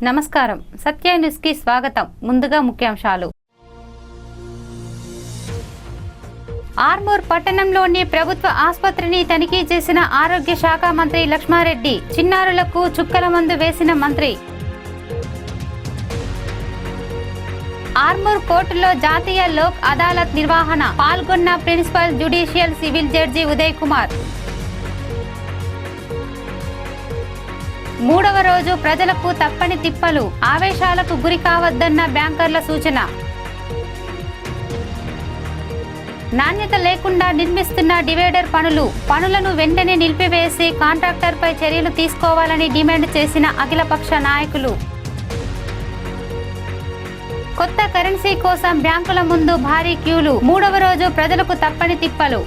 నమస్కారం. సత్య న్యూస్ కి స్వాగతం. ముందుగా ముఖ్యాంశాలు. ఆర్మూర్ పట్టణంలోని ప్రభుత్వ ఆసుపత్రిని తనిఖీ చేసిన ఆరోగ్య శాఖ మంత్రి లక్ష్మారెడ్డి. చిన్నారులకు చుక్కల మందు వేసిన మంత్రి. ఆర్మూర్ కోర్టులో జాతీయ లోక్ అదాలత్ నిర్వహణ. పాల్గొన్న principal judicial civil judge Uday Kumar. మూడవ రోజు ప్రజలకు తప్పని తిప్పలు. ఆవేశాలకు గురి కావద్దన్న బ్యాంకర్ల సూచన. నాణ్యత లేకుండా నిర్మిస్తున్న డివైడర్ పనులను వెంటనే నిలిపివేసి కాంట్రాక్టర్పై చర్యలు తీసుకోవాలని డిమాండ్ చేసిన అఖిలపక్ష నాయకులు. కొత్త కరెన్సీ కోసం బ్యాంకుల ముందు భారీ క్యూలు. మూడవ రోజు ప్రజలకు తప్పని తిప్పలు.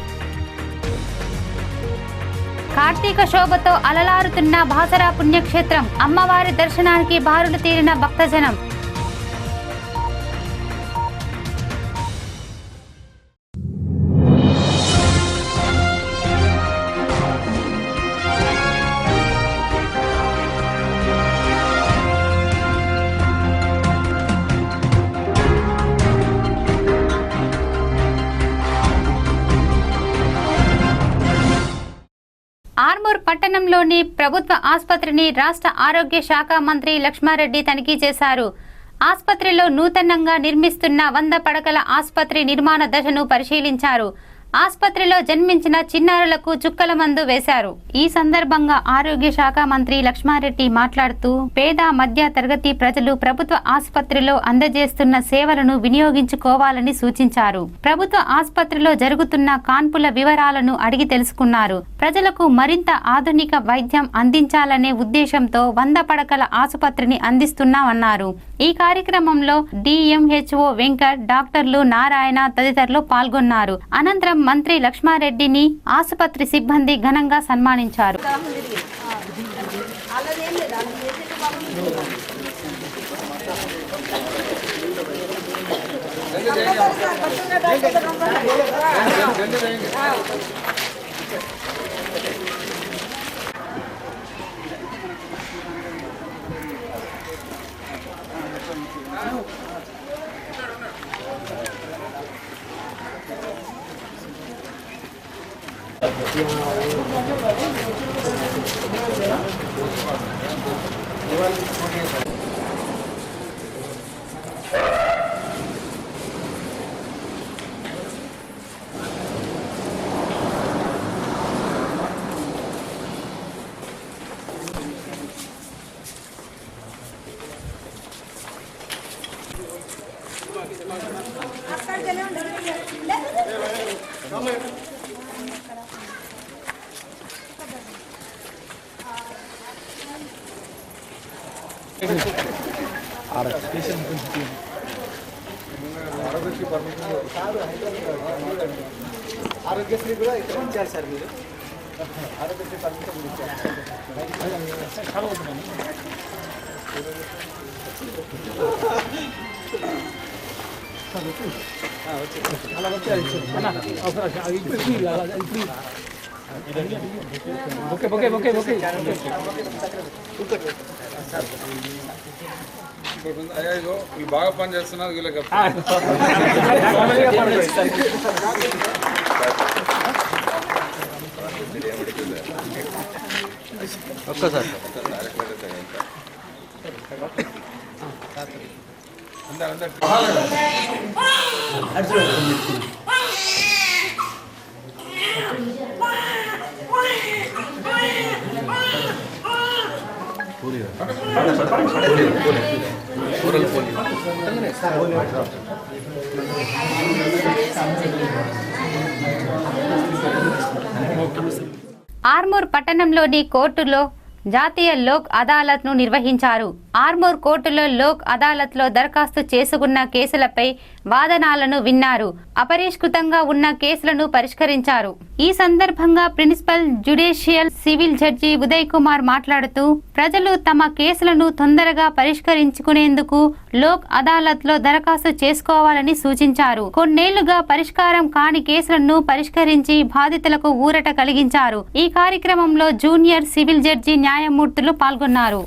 కార్తీక శోభతో అలలారుతున్న బాసరా పుణ్యక్షేత్రం. అమ్మవారి దర్శనానికి బారులు తీరిన భక్తజనం. ఆర్మూర్ పట్టణంలోని ప్రభుత్వ ఆసుపత్రిని రాష్ట్ర ఆరోగ్య శాఖ మంత్రి లక్ష్మారెడ్డి తనిఖీ చేశారు. ఆసుపత్రిలో నూతనంగా నిర్మిస్తున్న 100 పడకల ఆసుపత్రి నిర్మాణ దశను పరిశీలించారు. ఆసుపత్రిలో జన్మించిన చిన్నారులకు చుక్కల మందు వేశారు. ఈ సందర్భంగా ఆరోగ్య శాఖ మంత్రి లక్ష్మారెడ్డి మాట్లాడుతూ పేద మధ్య తరగతి ప్రజలు ప్రభుత్వ ఆసుపత్రిలో అందజేస్తున్న సేవలను వినియోగించుకోవాలని సూచించారు. ప్రభుత్వ ఆసుపత్రిలో జరుగుతున్న కాన్పుల వివరాలను అడిగి తెలుసుకున్నారు. ప్రజలకు మరింత ఆధునిక వైద్యం అందించాలనే ఉద్దేశంతో 100 పడకల ఆసుపత్రిని అందిస్తున్నామన్నారు. ఈ కార్యక్రమంలో డిఎంహెచ్ఓ వెంకట్, డాక్టర్లు నారాయణ తదితరులు పాల్గొన్నారు. అనంతరం మంత్రి లక్ష్మారెడ్డిని ఆసుపత్రి సిబ్బంది ఘనంగా సన్మానించారు. ఆరోగ్యశ్రీ కూడా ఇక్కడ ఇచ్చారు సార్. మీరు ఆరోగ్యశ్రీ పర్మిషన్ కూడా ఇచ్చారు. వీళ్ళు బాగా పని చేస్తున్నారు. వీళ్ళకి ఒక్కసారి ఆర్మూర్ పట్టణంలోని కోర్టులో జాతీయ లోక్ అదాలత్ ను నిర్వహించారు. ఆర్మూర్ కోర్టులో లోక్ అదాలత్ లో దరఖాస్తు చేసుకున్న కేసులపై వాదనలను విన్నారు. అపరిష్కృతంగా ఉన్న కేసులను పరిష్కరించారు. ఈ సందర్భంగా principal judicial civil judge Uday Kumar మాట్లాడుతూ ప్రజలు తమ కేసులను తొందరగా పరిష్కరించుకునేందుకు లోక్ అదాలత్ లో దరఖాస్తు చేసుకోవాలని సూచించారు. కొన్నేళ్లుగా పరిష్కారం కాని కేసులను పరిష్కరించి బాధితులకు ఊరట కలిగించారు. ఈ కార్యక్రమంలో జూనియర్ సివిల్ జడ్జి న్యాయమూర్తులు పాల్గొన్నారు.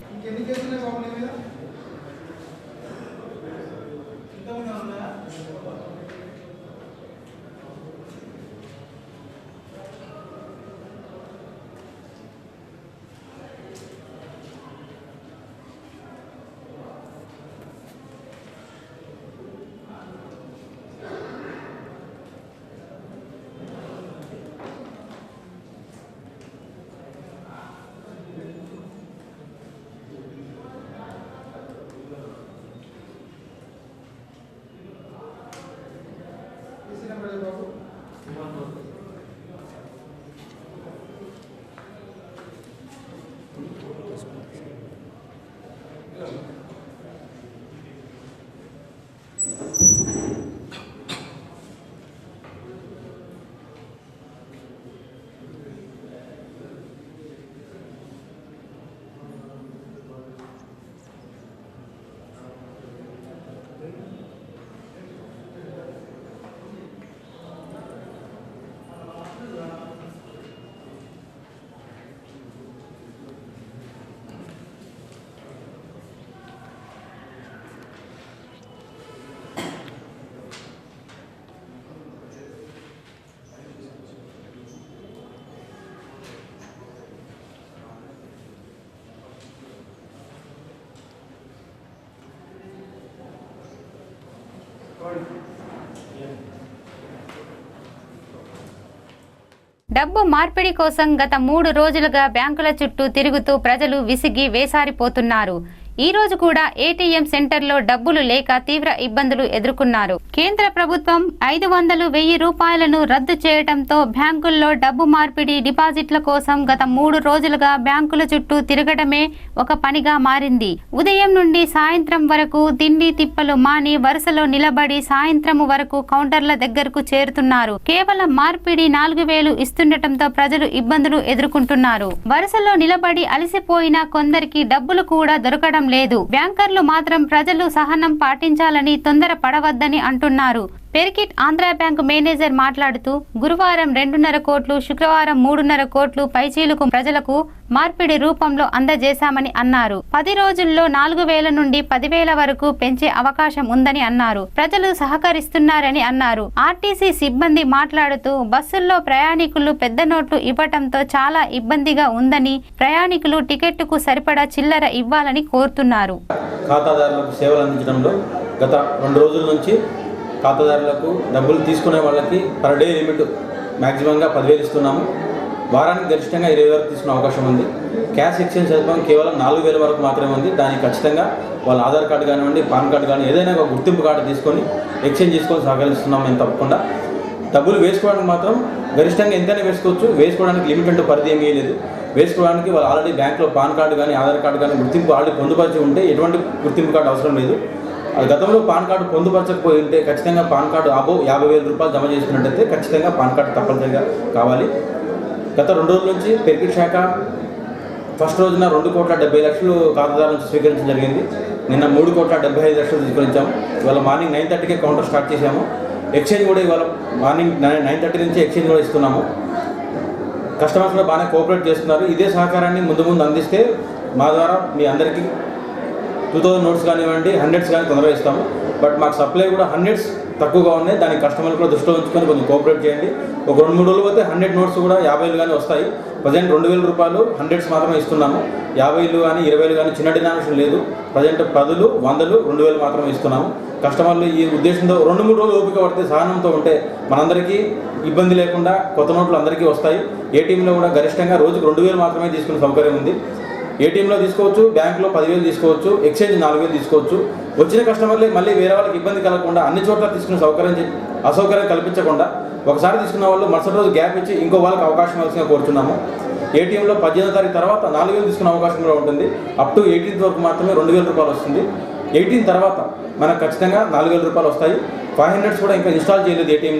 డబ్బు మార్పిడి కోసం గత 3 రోజులుగా బ్యాంకుల చుట్టూ తిరుగుతూ ప్రజలు విసిగి వేసారిపోతున్నారు. ఈ రోజు కూడా ఏటీఎం సెంటర్లో డబ్బులు లేక తీవ్ర ఇబ్బందులు ఎదుర్కొన్నారు. కేంద్ర ప్రభుత్వం 500,000 రూపాయలను రద్దు చేయడంతో బ్యాంకుల్లో డబ్బు మార్పిడి డిపాజిట్ల కోసం గత 3 రోజులుగా బ్యాంకుల చుట్టూ తిరగడమే ఒక పనిగా మారింది. ఉదయం నుండి సాయంత్రం వరకు తిండి తిప్పలు మాని వరుసలో నిలబడి సాయంత్రం వరకు కౌంటర్ల దగ్గరకు చేరుతున్నారు. కేవలం మార్పిడి 4,000 ఇస్తుండటంతో ప్రజలు ఇబ్బందులు ఎదుర్కొంటున్నారు. వరుసలో నిలబడి అలసిపోయిన కొందరికి డబ్బులు కూడా దొరకడం లేదు. బ్యాంకర్లు మాత్రం ప్రజలు సహనం పాటించాలని తొందర పడవద్దని అంటున్నారు. పెరికిట్ ఆంధ్ర బ్యాంకు మేనేజర్ మాట్లాడుతూ గురువారం 2.5 కోట్లు, శుక్రవారం 3.5 కోట్లు పైచీలకు ప్రజలకు మార్పిడి రూపంలో అందజేశామని అన్నారు. 10 రోజుల్లో 4,000 నుండి 10,000 వరకు పెంచే అవకాశం ఉందని అన్నారు. ప్రజలు సహకరిస్తున్నారని అన్నారు. ఆర్టీసీ సిబ్బంది మాట్లాడుతూ బస్సుల్లో ప్రయాణికులు పెద్ద నోట్లు ఇవ్వటంతో చాలా ఇబ్బందిగా ఉందని, ప్రయాణికులు టికెట్టుకు సరిపడా చిల్లర ఇవ్వాలని కోరుతున్నారు. ఖాతాదారులకు సేవలు అందించడంలో గత 2 రోజుల నుంచి ఖాతాదారులకు డబ్బులు తీసుకునే వాళ్ళకి పర్ డే లిమిట్ మ్యాక్సిమంగా 10,000 ఇస్తున్నాము. వారానికి గరిష్టంగా 20 వరకు తీసుకునే అవకాశం ఉంది. క్యాష్ ఎక్స్చేంజ్ సదుపాయం కేవలం 4,000 వరకు మాత్రమే ఉంది. దానికి ఖచ్చితంగా వాళ్ళ ఆధార్ కార్డు కానివ్వండి, పాన్ కార్డు కానీ ఏదైనా ఒక గుర్తింపు కార్డు తీసుకొని ఎక్స్చేంజ్ చేసుకొని సహకరిస్తున్నాం. మేము తప్పకుండా డబ్బులు వేసుకోవడానికి మాత్రం గరిష్టంగా ఎంతైనా వేసుకోవడానికి లిమిట్ అంటూ పరిధి ఏమీ లేదు. వేసుకోవడానికి వాళ్ళు ఆల్రెడీ బ్యాంక్లో పాన్ కార్డు కానీ, ఆధార్ కార్డు కానీ గుర్తింపు ఆల్రెడీ పొందుపరిచి ఉంటే ఎటువంటి గుర్తింపు కార్డు అవసరం లేదు. అది గతంలో పాన్ కార్డు పొందుపరచకపోయి ఉంటే ఖచ్చితంగా పాన్ కార్డు అబోవ్ 50,000 రూపాయలు జమ చేసుకున్నట్టయితే ఖచ్చితంగా పాన్ కార్డు తప్పనిసరిగా కావాలి. గత 2 రోజుల నుంచి పెరికిట్ శాఖ ఫస్ట్ రోజున 2,70,00,000 ఖాతాదారుల నుంచి స్వీకరించడం జరిగింది. నిన్న 3,75,00,000 స్వీకరించాము. ఇవాళ మార్నింగ్ 9:30కే కౌంటర్ స్టార్ట్ చేశాము. ఎక్స్చేంజ్ కూడా ఇవాళ మార్నింగ్ 9:30 నుంచి ఎక్స్చేంజ్ కూడా ఇస్తున్నాము. కస్టమర్స్ కూడా బాగానే కోఆపరేట్ చేస్తున్నారు. ఇదే సహకారాన్ని ముందు అందిస్తే మా ద్వారా మీ అందరికీ 2,000 నోట్స్ కానివ్వండి, 100s కానీ తొందరగా ఇస్తాము. బట్ మాకు సప్లై కూడా 100s తక్కువగా ఉన్నాయి. దానికి కస్టమర్లు కూడా దృష్టిలో ఉంచుకొని కొంచెం కోఆపరేట్ చేయండి. ఒక 2-3 రోజులు పోతే 100 నోట్స్ కూడా 50,000 కానీ వస్తాయి. ప్రజెంట్ 2,000 రూపాయలు 100s మాత్రమే ఇస్తున్నాము. 50,000 కానీ 20,000 కానీ చిన్న డినామినేషన్ లేదు. ప్రజెంట్ 10, 100, 2,000 మాత్రమే ఇస్తున్నాము. కస్టమర్లు ఈ ఉద్దేశంతో 2-3 రోజులు ఓపిక పడితే సహనంతో ఉంటే మనందరికీ ఇబ్బంది లేకుండా కొత్త నోట్లు అందరికీ వస్తాయి. ఏటీఎంలో కూడా గరిష్టంగా రోజుకు 2,000 మాత్రమే తీసుకునే సౌకర్యం ఉంది. ఏటీఎంలో తీసుకోవచ్చు, బ్యాంకులో 10,000 తీసుకోవచ్చు, ఎక్స్చేంజ్ 4,000 తీసుకోవచ్చు. వచ్చిన కస్టమర్లే మళ్ళీ వేరే వాళ్ళకి ఇబ్బంది కలగకుండా అన్ని చోట్ల తీసుకునే అసౌకర్యం కల్పించకుండా ఒకసారి తీసుకున్న వాళ్ళు మరుసటి రోజు గ్యాప్ ఇచ్చి ఇంకో వాళ్ళకి అవకాశం ఇవ్వాల్సిందిగా కోరుతున్నాము. ఏటీఎంలో 18వ తారీఖు తర్వాత 4,000 తీసుకునే అవకాశం కూడా ఉంటుంది. అప్ టు 18th వరకు మాత్రమే 2,000 రూపాయలు వస్తుంది. 18 తర్వాత మనకు ఖచ్చితంగా 4,000 రూపాయలు వస్తాయి. 500s కూడా ఇంకా ఇన్స్టాల్ చేయలేదు ఏటీఎం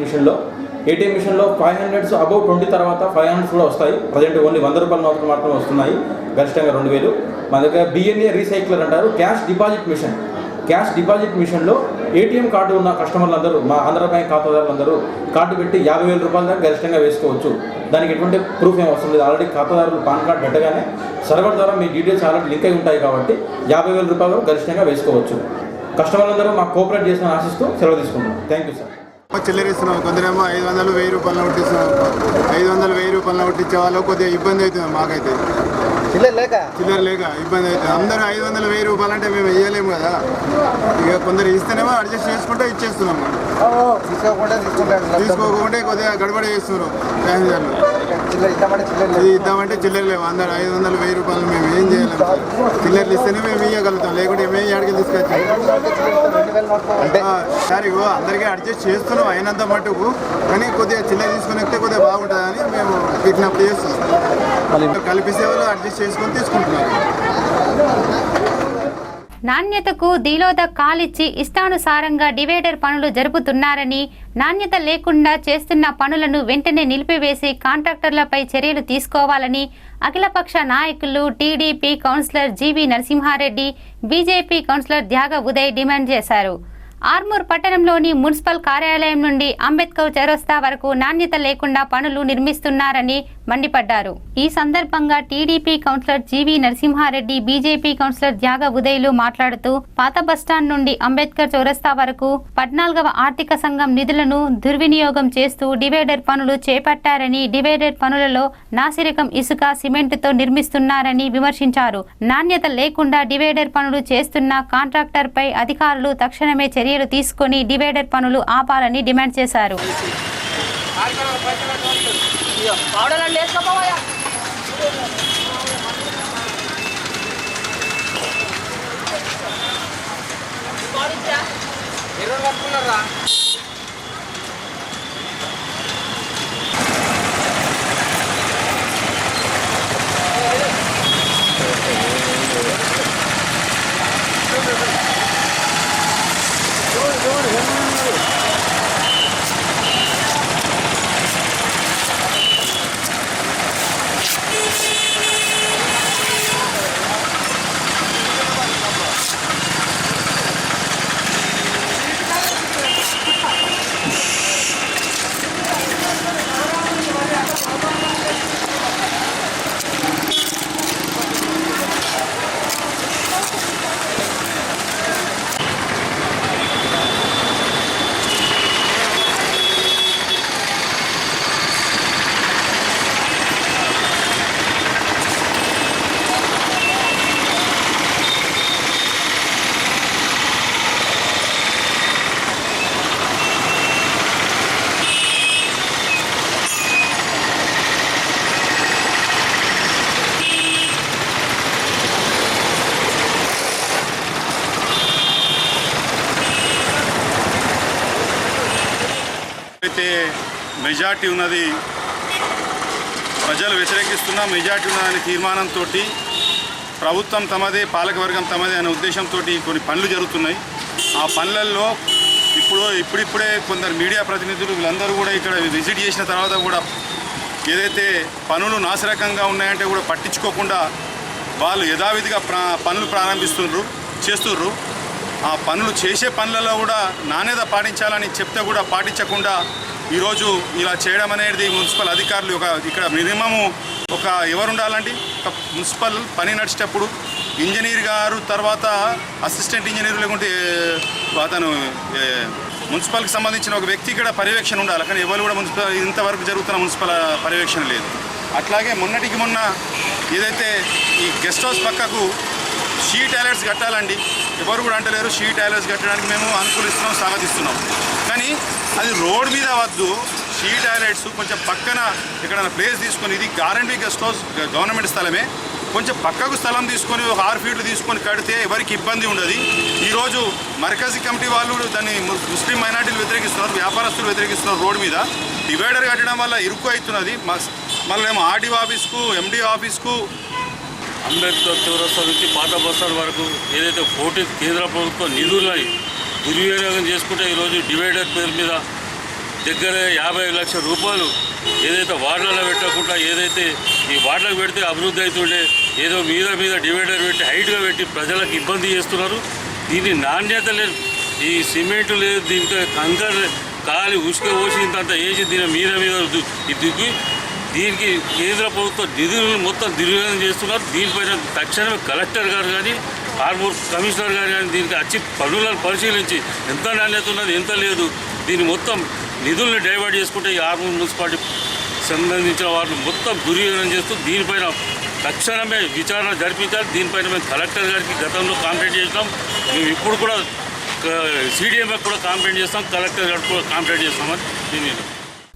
మిషన్లో 500s అబౌవ్ 20 తర్వాత 500s కూడా వస్తాయి. ప్రజెంట్ ఓన్లీ 100 రూపాయల నోట్లు మాత్రమే వస్తున్నాయి. గరిష్టంగా 2,000. మన దగ్గర బిఎన్ఏ రీసైక్లర్ అంటారు. క్యాష్ డిపాజిట్ మిషన్లో ఏటీఎం కార్డు ఉన్న కస్టమర్లందరూ, మా ఆంధ్ర బ్యాంక్ ఖాతాదారులందరూ కార్డు పెట్టి 50,000 రూపాయల దాకా గరిష్టంగా వేసుకోవచ్చు. దానికి ఎటువంటి ప్రూఫ్ ఏం అవసరం లేదు. ఆల్రెడీ ఖాతాదారులు పాన్ కార్డు పెట్టగానే సర్వర్ ద్వారా మీ డీటెయిల్స్ ఆల్రెడీ లింక్ అయి ఉంటాయి కాబట్టి 50,000 రూపాయలు గరిష్టంగా వేసుకోవచ్చు. కస్టమర్లందరూ మాకు కోఆపరేట్ చేసిన ఆశిస్తూ సెలవు తీసుకుంటాం. Thank you sir. చిల్లరిస్తున్నాం. కొందరేమో 500, 1,000 రూపాయలు నోటిస్తున్నాం. 500, 1,000 రూపాయలు నోటిచ్చే వాళ్ళు కొద్దిగా ఇబ్బంది అవుతుంది. మాకైతే చిల్లర లేక ఇబ్బంది అవుతుంది. అందరూ 500, 1,000 రూపాయలు అంటే మేము వేయలేము కదా. ఇక కొందరు ఇస్తేనేమో అడ్జస్ట్ చేసుకుంటే ఇచ్చేస్తున్నాం. తీసుకోకుండా కొద్దిగా గడబడి చేస్తున్నారు ప్యాసింజర్లు. ఇద్దామంటే చిల్లర లేవు. అందరు 500, 1,000 రూపాయలు మేము ఏం చేయలేము. చిల్లర్లు ఇస్తేనే మేము ఇవ్వగలుగుతాం, లేకుంటే మేము ఎక్కడికి తీసుకొచ్చాం. సరే అందరికీ అడ్జస్ట్ చేస్తున్నాం అయినంత మటుకు. కానీ కొద్దిగా చిల్లర తీసుకుని వస్తే కొద్దిగా బాగుంటుందని మేము విజ్ఞప్తి చేస్తున్నాం. కల్పిస్తే వాళ్ళు అడ్జస్ట్ చేసుకొని తీసుకుంటున్నారు. నాణ్యతకు దిలోద కాలిచ్చి ఇష్టానుసారంగా డివైడర్ పనులు జరుపుతున్నారని, నాణ్యత లేకుండా చేస్తున్న పనులను వెంటనే నిలిపివేసి కాంట్రాక్టర్లపై చర్యలు తీసుకోవాలని అఖిలపక్ష నాయకులు టీడీపీ కౌన్సిలర్ జీవి నరసింహారెడ్డి, బీజేపీ కౌన్సిలర్ త్యాగ ఉదయ్ డిమాండ్ చేశారు. ఆర్మూర్ పట్టణంలోని మున్సిపల్ కార్యాలయం నుండి అంబేద్కర్ చౌరస్తా వరకు నాణ్యత లేకుండా పనులు నిర్మిస్తున్నారని మండిపడ్డారు. ఈ సందర్భంగా టీడీపీ కౌన్సిలర్ జీవి నరసింహారెడ్డి, బీజేపీ కౌన్సిలర్ త్యాగ ఉదయ్లు మాట్లాడుతూ పాత బస్టాండ్ నుండి అంబేద్కర్ చౌరస్తా వరకు 14వ ఆర్థిక సంఘం నిధులను దుర్వినియోగం చేస్తూ డివైడర్ పనులు చేపట్టారని, డివైడర్ పనులలో నాసిరకం ఇసుక, సిమెంటుతో నిర్మిస్తున్నారని విమర్శించారు. నాణ్యత లేకుండా డివైడర్ పనులు చేస్తున్న కాంట్రాక్టర్ పై అధికారులు తక్షణమే చర్యలు చర్యలు తీసుకొని డివైడర్ పనులు ఆపాలని డిమాండ్ చేశారు. అయితే మెజార్టీ ఉన్నది ప్రజలు వ్యతిరేకిస్తున్న మెజార్టీ ఉన్నదనే తీర్మానంతో ప్రభుత్వం తమదే పాలకవర్గం తమదే అనే ఉద్దేశంతో కొన్ని పనులు జరుగుతున్నాయి. ఆ పనులలో ఇప్పుడిప్పుడే కొందరు మీడియా ప్రతినిధులు వీళ్ళందరూ కూడా ఇక్కడ విజిట్ చేసిన తర్వాత కూడా ఏదైతే పనులు నాసిరకంగా ఉన్నాయంటే కూడా పట్టించుకోకుండా వాళ్ళు యథావిధిగా పనులు చేస్తుర్రు. ఆ పనులు చేసే పనులలో కూడా నాణ్యత పాటించాలని చెప్తే కూడా పాటించకుండా ఈరోజు ఇలా చేయడం అనేది మున్సిపల్ అధికారులు ఇక్కడ మినిమము ఎవరు ఉండాలండి, ఒక మున్సిపల్ పని నడిచేటప్పుడు ఇంజనీర్ గారు, తర్వాత అసిస్టెంట్ ఇంజనీర్, లేకుంటే అతను మున్సిపల్కి సంబంధించిన ఒక వ్యక్తి ఇక్కడ పర్యవేక్షణ ఉండాలి. కానీ ఎవరు కూడా ఇంతవరకు జరుగుతున్న మున్సిపల్ పర్యవేక్షణ లేదు. అట్లాగే మొన్నటికి మొన్న ఏదైతే ఈ గెస్ట్ హౌస్ పక్కకు షీ టాయిలెట్స్ కట్టాలండి, ఎవరు కూడా అంటలేరు. షీ టాయిలెట్స్ కట్టడానికి మేము అనుకూలిస్తున్నాం, స్వాగతిస్తున్నాం. కానీ అది రోడ్ మీద వద్దు. షీ టాయిలెట్స్ కొంచెం పక్కన ఎక్కడైనా ప్లేస్ తీసుకొని, ఇది గారంటీ గెస్ట్ హౌస్ గవర్నమెంట్ స్థలమే, కొంచెం పక్కకు స్థలం తీసుకొని ఒక 6 ఫీట్లు తీసుకొని కడితే ఎవరికి ఇబ్బంది ఉండదు. ఈరోజు మర్కజీ కమిటీ వాళ్ళు దాన్ని ముస్లిం మైనార్టీలు వ్యతిరేకిస్తున్నారు, వ్యాపారస్తులు వ్యతిరేకిస్తున్నారు. రోడ్డు మీద డివైడర్ కట్టడం వల్ల ఇరుకు అవుతున్నది. మళ్ళీ ఏమో ఆర్డీఓ ఆఫీస్కు, ఎండి ఆఫీస్కు, అంబేద్కర్ చౌరస్తా నుంచి పాత బస్టాండ్ వరకు ఏదైతే కేంద్ర ప్రభుత్వం నిధులని దుర్వినియోగం చేసుకుంటే ఈరోజు డివైడర్ పేరు మీద దగ్గర 50 లక్షల రూపాయలు ఏదైతే వార్డులలో పెట్టకుండా, ఏదైతే ఈ వార్డులకు పెడితే అభివృద్ధి అవుతుండే ఏదో మీద డివైడర్ పెట్టి హైట్గా పెట్టి ప్రజలకు ఇబ్బంది చేస్తున్నారు. దీని నాణ్యత లేదు, ఈ సిమెంట్ లేదు, దీంతో కంకర్ కాలి ఉసుక పోసి ఇంతంత వేసి దీని మీద దిగి దీనికి కేంద్ర ప్రభుత్వ నిధులను మొత్తం దుర్వినియోగం చేస్తున్నారు. దీనిపైన తక్షణమే కలెక్టర్ గారు కానీ, ఆర్మూర్ కమిషనర్ గారు కానీ దీనికి వచ్చి పనులను పరిశీలించి ఎంత నాణ్యత ఉన్నది, ఎంత లేదు, దీన్ని మొత్తం నిధులను డైవర్ట్ చేసుకుంటే ఈ ఆర్మూర్ మున్సిపాలిటీ సంబంధించిన వారిని మొత్తం దుర్వినియోగం చేస్తూ దీనిపైన తక్షణమే విచారణ జరిపించాలి. దీనిపైన మేము కలెక్టర్ గారికి గతంలో కంప్లైంట్ చేసినాం. మేము ఇప్పుడు కూడా సిడిఎంకి కూడా కంప్లైంట్ చేస్తాం, కలెక్టర్ గారికి కూడా కంప్లైంట్ చేస్తామని దీని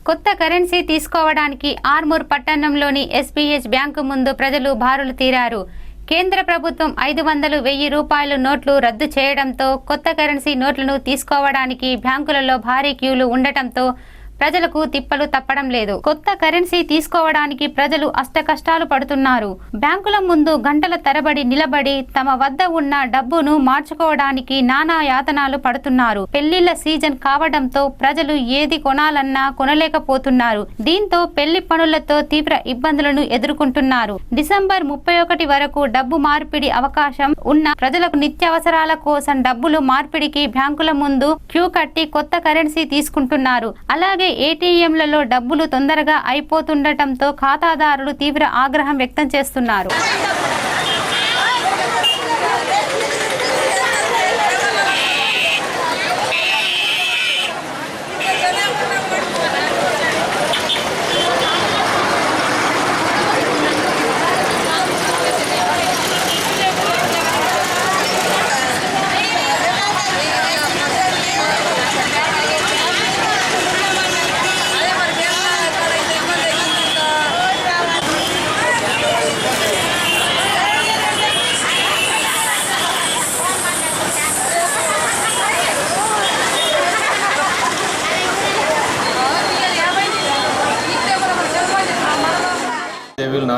కొత్త కరెన్సీ తీసుకోవడానికి ఆర్మూర్ పట్టణంలోని ఎస్బీహెచ్ బ్యాంకు ముందు ప్రజలు బారులు తీరారు. కేంద్ర ప్రభుత్వం 500, 1000 రూపాయల నోట్లు రద్దు చేయడంతో కొత్త కరెన్సీ నోట్లను తీసుకోవడానికి బ్యాంకులలో భారీ క్యూలు ఉండటంతో ప్రజలకు తిప్పలు తప్పడం లేదు. కొత్త కరెన్సీ తీసుకోవడానికి ప్రజలు అష్టకష్టాలు పడుతున్నారు. బ్యాంకుల ముందు గంటల తరబడి నిలబడి తమ వద్ద ఉన్న డబ్బును మార్చుకోవడానికి నానా యాతనాలు పడుతున్నారు. పెళ్లిళ్ల సీజన్ కావడంతో ప్రజలు ఏది కొనాలన్నా కొనలేకపోతున్నారు. దీంతో పెళ్లి పనులతో తీవ్ర ఇబ్బందులను ఎదుర్కొంటున్నారు. డిసెంబర్ 31 వరకు డబ్బు మార్పిడి అవకాశం ఉన్న ప్రజలకు నిత్యావసరాల కోసం డబ్బులు మార్పిడికి బ్యాంకుల ముందు క్యూ కట్టి కొత్త కరెన్సీ తీసుకుంటున్నారు. అలాగే ఏటీఎంలలో డబ్బులు తొందరగా అయిపోతుండటంతో ఖాతాదారులు తీవ్ర ఆగ్రహం వ్యక్తం చేస్తున్నారు.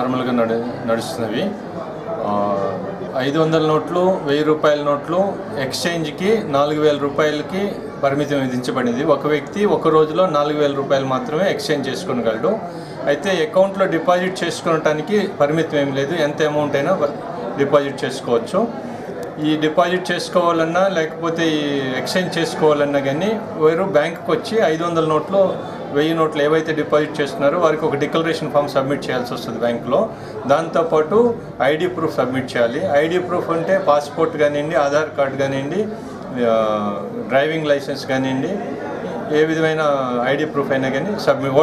నార్మల్గా నడుస్తున్నవి. 500 నోట్లు, 1000 రూపాయల నోట్లు ఎక్స్చేంజ్కి 4000 రూపాయలకి పరిమితి విధించబడింది. ఒక వ్యక్తి ఒక రోజులో 4000 రూపాయలు మాత్రమే ఎక్స్చేంజ్ చేసుకోగలడు. అయితే అకౌంట్లో డిపాజిట్ చేసుకోవటానికి పరిమితి ఏం లేదు, ఎంత అమౌంట్ అయినా డిపాజిట్ చేసుకోవచ్చు. ఈ డిపాజిట్ చేసుకోవాలన్నా లేకపోతే ఈ ఎక్స్చేంజ్ చేసుకోవాలన్నా కానీ వారు బ్యాంకుకి వచ్చి 500 నోట్లు 1000 నోట్లు ఏవైతే డిపాజిట్ చేస్తున్నారో వారికి ఒక డిక్లరేషన్ ఫామ్ సబ్మిట్ చేయాల్సి వస్తుంది బ్యాంకులో. దాంతోపాటు ఐడి ప్రూఫ్ సబ్మిట్ చేయాలి. ఐడి ప్రూఫ్ అంటే పాస్పోర్ట్ కానివ్వండి, ఆధార్ కార్డు కానివ్వండి, డ్రైవింగ్ లైసెన్స్ కానివ్వండి, ఏ విధమైన ఐడి ప్రూఫ్ అయినా కానీ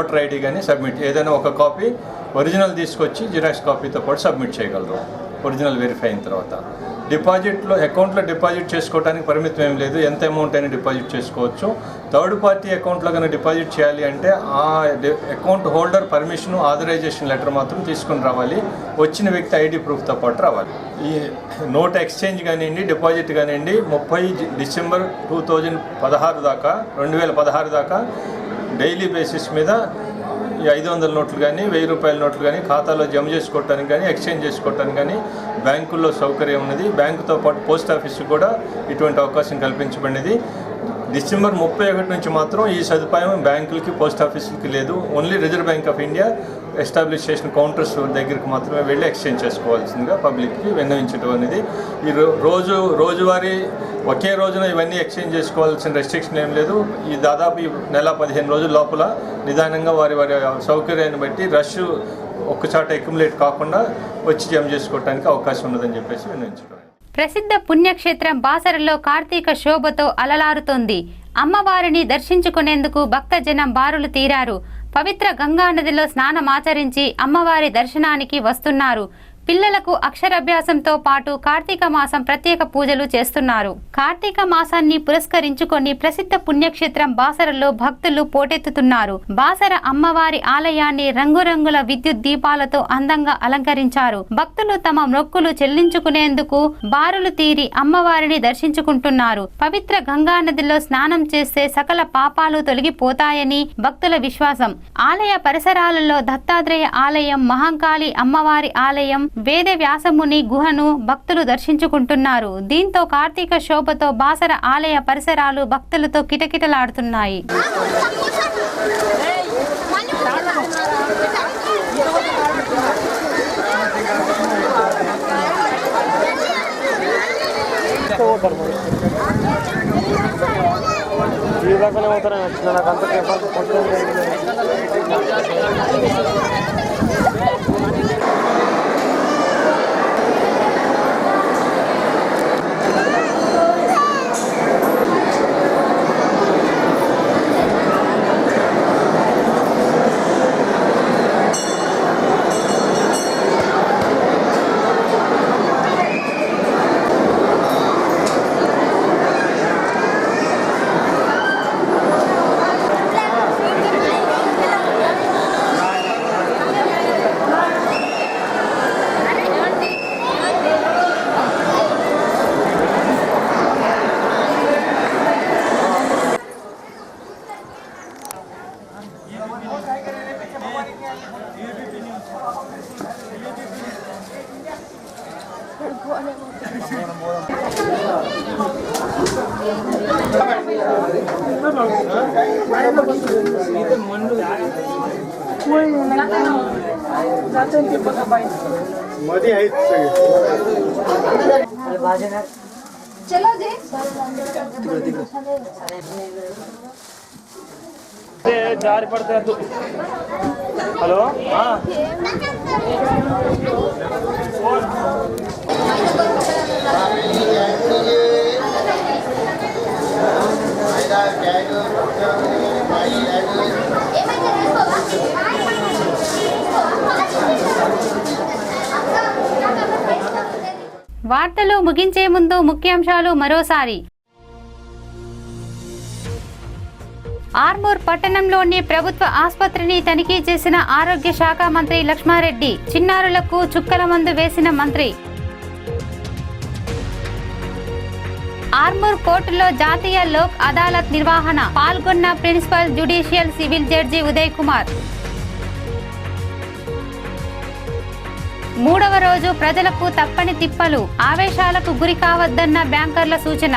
ఓటర్ ఐడి కానీ సబ్మిట్, ఏదైనా ఒక కాపీ ఒరిజినల్ తీసుకొచ్చి జిరాక్స్ కాపీతో పాటు సబ్మిట్ చేయగలరు ఒరిజినల్ వెరిఫై అయిన తర్వాత. డిపాజిట్లో అకౌంట్లో డిపాజిట్ చేసుకోవడానికి పరిమితం ఏం లేదు, ఎంత అమౌంట్ అయినా డిపాజిట్ చేసుకోవచ్చు. థర్డ్ పార్టీ అకౌంట్లో కనుక డిపాజిట్ చేయాలి అంటే ఆ account holder permission, authorization letter మాత్రం తీసుకుని రావాలి. వచ్చిన వ్యక్తి ఐడి ప్రూఫ్తో పాటు రావాలి. ఈ నోట్ ఎక్స్చేంజ్ కానివ్వండి, డిపాజిట్ కానివ్వండి 30 డిసెంబర్ 2016 దాకా డైలీ బేసిస్ మీద ఈ 500 నోట్లు కానీ 1000 రూపాయల నోట్లు కానీ ఖాతాలో జమ చేసుకోవటానికి కానీ ఎక్స్చేంజ్ చేసుకోవటానికి కానీ బ్యాంకుల్లో సౌకర్యం ఉన్నది. బ్యాంకుతో పాటు పోస్ట్ ఆఫీస్కి కూడా ఇటువంటి అవకాశం కల్పించబడినది. డిసెంబర్ 31 నుంచి మాత్రం ఈ సదుపాయం బ్యాంకులకి, పోస్ట్ ఆఫీసులకి లేదు. Only reserve bank of India establish చేసిన కౌంటర్స్ దగ్గరికి మాత్రమే వెళ్ళి ఎక్స్చేంజ్ చేసుకోవాల్సిందిగా పబ్లిక్కి విన్నవించడం అనేది. ఈ రోజువారీ ఒకే రోజున ఇవన్నీ ఎక్స్చేంజ్ చేసుకోవాల్సిన రెస్ట్రిక్షన్ ఏం లేదు. ఈ దాదాపు ఈ నెల 15 రోజుల లోపల నిదానంగా వారి సౌకర్యాన్ని బట్టి రష్ ఒక్కచాట అక్యుములేట్ కాకుండా వచ్చి జమ చేసుకోవడానికి అవకాశం ఉన్నదని చెప్పేసి విన్నవించడం. ప్రసిద్ధ పుణ్యక్షేత్రం బాసరలో కార్తీక శోభతో అలలారుతోంది. అమ్మవారిని దర్శించుకునేందుకు భక్తజనం బారులు తీరారు. పవిత్ర గంగానదిలో స్నానమాచరించి అమ్మవారి దర్శనానికి వస్తున్నారు. పిల్లలకు అక్షరాభ్యాసంతో పాటు కార్తీక మాసం ప్రత్యేక పూజలు చేస్తున్నారు. కార్తీక మాసాన్ని పురస్కరించుకొని ప్రసిద్ధ పుణ్యక్షేత్రం బాసరలో భక్తులు పోటెత్తుతున్నారు. బాసర అమ్మవారి ఆలయాన్ని రంగురంగుల విద్యుత్ దీపాలతో అందంగా అలంకరించారు. భక్తులు తమ మొక్కులు చెల్లించుకునేందుకు బారులు తీరి అమ్మవారిని దర్శించుకుంటున్నారు. పవిత్ర గంగానదిలో స్నానం చేస్తే సకల పాపాలు తొలగిపోతాయని భక్తుల విశ్వాసం. ఆలయ పరిసరాలలో దత్తాత్రేయ ఆలయం, మహంకాళి అమ్మవారి ఆలయం, వేద వ్యాసముని గుహను భక్తులు దర్శించుకుంటున్నారు. దీంతో కార్తీక శోభతో బాసర ఆలయ పరిసరాలు భక్తులతో కిటకిటలాడుతున్నాయి. चलो जी जारी पड़ते हैं तो हेलो हाँ వార్తలు ముగించే ముందు ముఖ్యాంశాలు మరోసారి. ఆర్మూర్ పట్టణంలోని ప్రభుత్వ ఆసుపత్రిని తనిఖీ చేసిన ఆరోగ్య శాఖ మంత్రి లక్ష్మారెడ్డి. చిన్నారులకు చుక్కల మందు వేసిన మంత్రి. ఆర్మూర్ కోర్టులో జాతీయ లోక్ అదాలత్ నిర్వహణ. పాల్గొన్న principal judicial civil judge Uday Kumar. మూడవ రోజు ప్రజలకు తప్పని తిప్పలు, ఆవేశాలకు గురి కావద్దన్న బ్యాంకర్ల సూచన.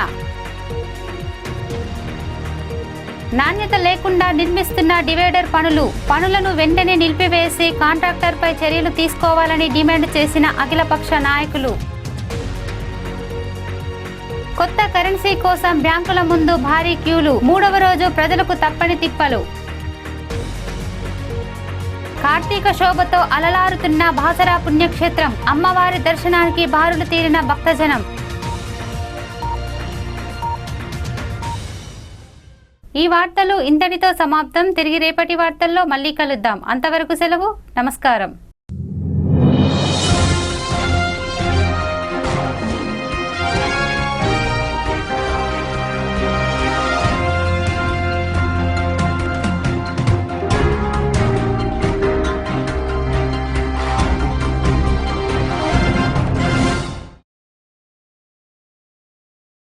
నాణ్యత లేకుండా నిర్మిస్తున్న డివైడర్ పనులను వెంటనే నిలిపివేసి కాంట్రాక్టర్పై చర్యలు తీసుకోవాలని డిమాండ్ చేసిన అఖిలపక్ష నాయకులు. కొత్త కరెన్సీ కోసం బ్యాంకుల ముందు భారీ క్యూలు, మూడవ రోజు ప్రజలకు తప్పని తిప్పలు. కార్తీక శోభతో అలలారుతున్న బాసరా పుణ్యక్షేత్రం, అమ్మవారి దర్శనానికి బారులు తీరిన భక్తజనం. ఈ వార్తలు ఇంతటితో సమాప్తం. తిరిగి రేపటి వార్తల్లో మళ్ళీ కలుద్దాం. అంతవరకు సెలవు. నమస్కారం.